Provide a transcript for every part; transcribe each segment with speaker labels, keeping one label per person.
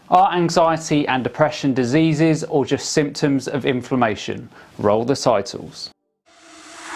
Speaker 1: Are anxiety and depression diseases or just symptoms of inflammation? Roll the titles.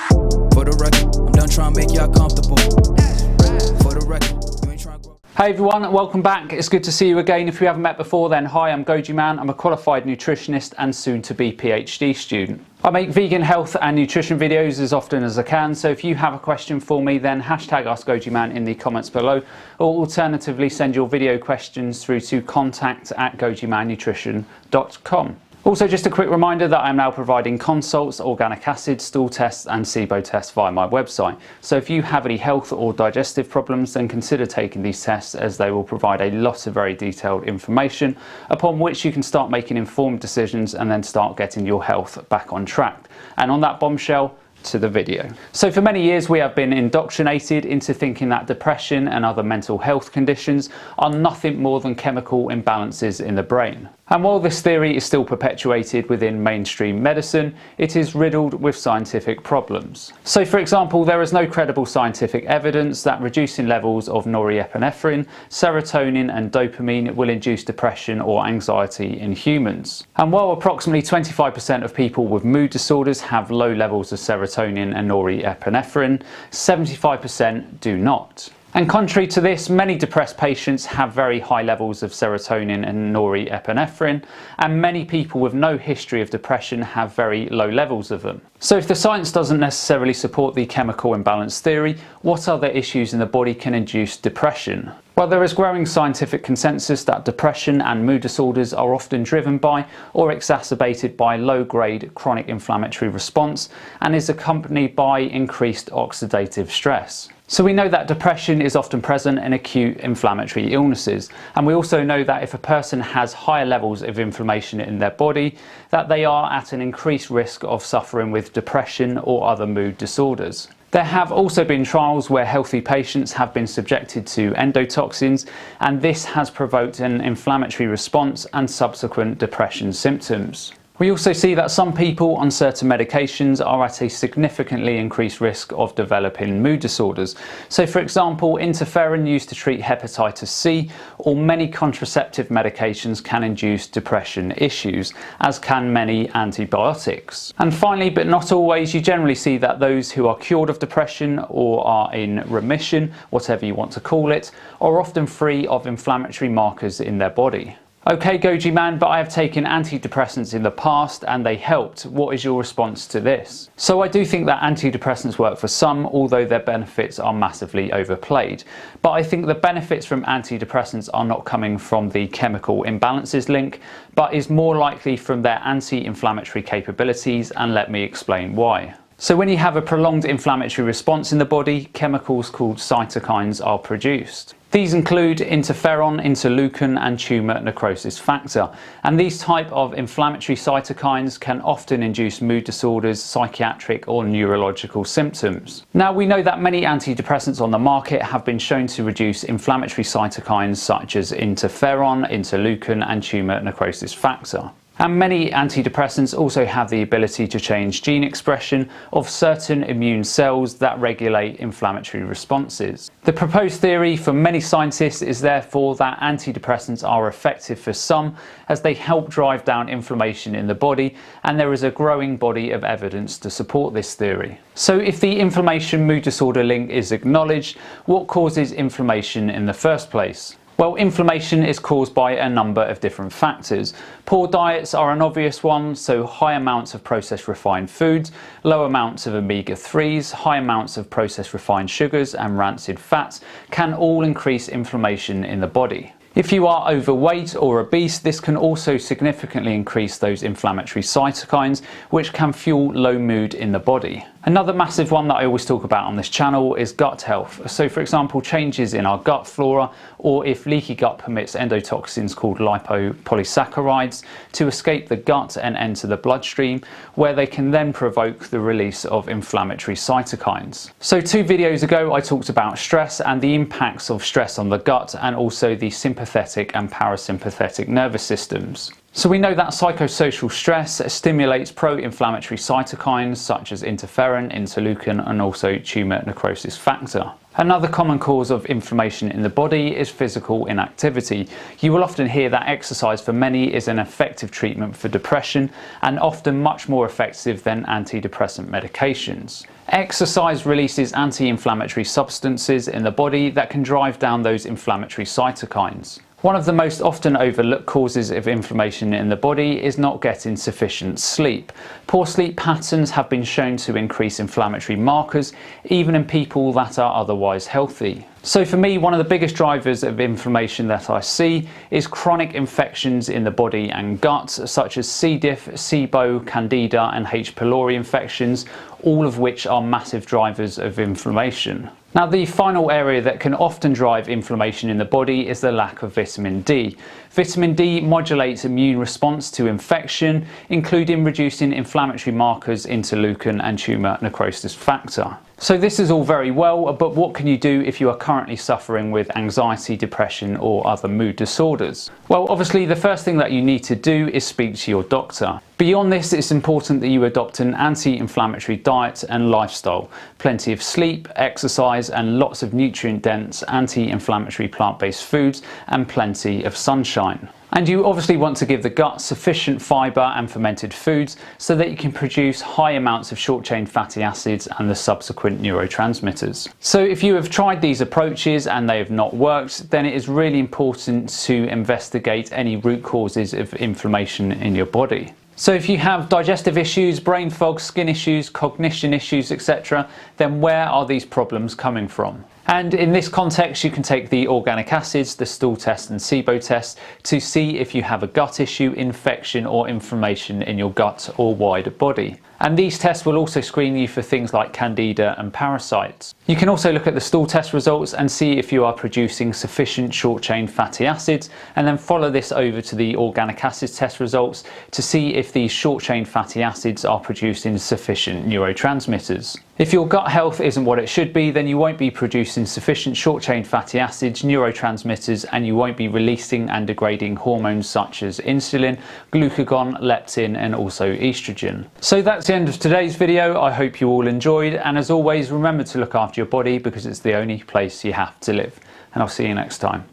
Speaker 2: For the record, I'm done trying to make y'all comfortable. For the record, you ain't trying to grow.
Speaker 1: Hey everyone, welcome back. It's good to see you again. If we haven't met before, then hi, I'm Goji Man. I'm a qualified nutritionist and soon to be PhD student. I make vegan health and nutrition videos as often as I can, so if you have a question for me, then hashtag AskGojiMan in the comments below, or alternatively send your video questions through to contact@gojimannutrition.com. Also, just a quick reminder that I'm now providing consults, organic acid, stool tests and SIBO tests via my website. So if you have any health or digestive problems, then consider taking these tests, as they will provide a lot of very detailed information upon which you can start making informed decisions and then start getting your health back on track. And on that bombshell, to the video. So for many years we have been indoctrinated into thinking that depression and other mental health conditions are nothing more than chemical imbalances in the brain. And while this theory is still perpetuated within mainstream medicine, it is riddled with scientific problems. So for example, there is no credible scientific evidence that reducing levels of norepinephrine, serotonin and dopamine will induce depression or anxiety in humans. And while approximately 25% of people with mood disorders have low levels of serotonin and norepinephrine, 75% do not. And contrary to this, many depressed patients have very high levels of serotonin and norepinephrine, and many people with no history of depression have very low levels of them. So if the science doesn't necessarily support the chemical imbalance theory, what other issues in the body can induce depression? Well, there is growing scientific consensus that depression and mood disorders are often driven by or exacerbated by low-grade chronic inflammatory response and is accompanied by increased oxidative stress. So we know that depression is often present in acute inflammatory illnesses, and we also know that if a person has higher levels of inflammation in their body, that they are at an increased risk of suffering with depression or other mood disorders. There have also been trials where healthy patients have been subjected to endotoxins, and this has provoked an inflammatory response and subsequent depression symptoms. We also see that some people on certain medications are at a significantly increased risk of developing mood disorders. So for example, interferon used to treat hepatitis C or many contraceptive medications can induce depression issues, as can many antibiotics. And finally, but not always, you generally see that those who are cured of depression or are in remission, whatever you want to call it, are often free of inflammatory markers in their body. Okay, Goji Man, but I have taken antidepressants in the past and they helped. What is your response to this? So I do think that antidepressants work for some, although their benefits are massively overplayed. But I think the benefits from antidepressants are not coming from the chemical imbalances link, but is more likely from their anti-inflammatory capabilities, and let me explain why. So when you have a prolonged inflammatory response in the body, chemicals called cytokines are produced. These include interferon, interleukin and tumour necrosis factor, and these type of inflammatory cytokines can often induce mood disorders, psychiatric or neurological symptoms. Now we know that many antidepressants on the market have been shown to reduce inflammatory cytokines such as interferon, interleukin and tumour necrosis factor. And many antidepressants also have the ability to change gene expression of certain immune cells that regulate inflammatory responses. The proposed theory for many scientists is therefore that antidepressants are effective for some, as they help drive down inflammation in the body, and there is a growing body of evidence to support this theory. So if the inflammation mood disorder link is acknowledged, what causes inflammation in the first place? Well, inflammation is caused by a number of different factors. Poor diets are an obvious one, so high amounts of processed refined foods, low amounts of omega-3s, high amounts of processed refined sugars and rancid fats can all increase inflammation in the body. If you are overweight or obese, this can also significantly increase those inflammatory cytokines, which can fuel low mood in the body. Another massive one that I always talk about on this channel is gut health. So for example, changes in our gut flora, or if leaky gut permits endotoxins called lipopolysaccharides to escape the gut and enter the bloodstream, where they can then provoke the release of inflammatory cytokines. So 2 videos ago I talked about stress and the impacts of stress on the gut, and also the sympathetic and parasympathetic nervous systems. So we know that psychosocial stress stimulates pro-inflammatory cytokines such as interferon, interleukin and also tumour necrosis factor. Another common cause of inflammation in the body is physical inactivity. You will often hear that exercise for many is an effective treatment for depression and often much more effective than antidepressant medications. Exercise releases anti-inflammatory substances in the body that can drive down those inflammatory cytokines. One of the most often overlooked causes of inflammation in the body is not getting sufficient sleep. Poor sleep patterns have been shown to increase inflammatory markers, even in people that are otherwise healthy. So for me, one of the biggest drivers of inflammation that I see is chronic infections in the body and gut, such as C. diff, SIBO, Candida and H. pylori infections, all of which are massive drivers of inflammation. Now, the final area that can often drive inflammation in the body is the lack of vitamin D. Vitamin D modulates immune response to infection, including reducing inflammatory markers interleukin and tumour necrosis factor. So this is all very well, but what can you do if you are currently suffering with anxiety, depression or other mood disorders? Well, obviously the first thing that you need to do is speak to your doctor. Beyond this, it's important that you adopt an anti-inflammatory diet and lifestyle. Plenty of sleep, exercise and lots of nutrient-dense anti-inflammatory plant-based foods and plenty of sunshine. And you obviously want to give the gut sufficient fibre and fermented foods so that you can produce high amounts of short-chain fatty acids and the subsequent neurotransmitters. So if you have tried these approaches and they have not worked, then it is really important to investigate any root causes of inflammation in your body. So if you have digestive issues, brain fog, skin issues, cognition issues, etc., then where are these problems coming from? And in this context, you can take the organic acids, the stool test and SIBO test to see if you have a gut issue, infection or inflammation in your gut or wider body. And these tests will also screen you for things like candida and parasites. You can also look at the stool test results and see if you are producing sufficient short-chain fatty acids, and then follow this over to the organic acids test results to see if these short-chain fatty acids are producing sufficient neurotransmitters. If your gut health isn't what it should be, then you won't be producing sufficient short-chain fatty acids, neurotransmitters, and you won't be releasing and degrading hormones such as insulin, glucagon, leptin, and also estrogen. So that's the end of today's video. I hope you all enjoyed, and as always, remember to look after your body because it's the only place you have to live. And I'll see you next time.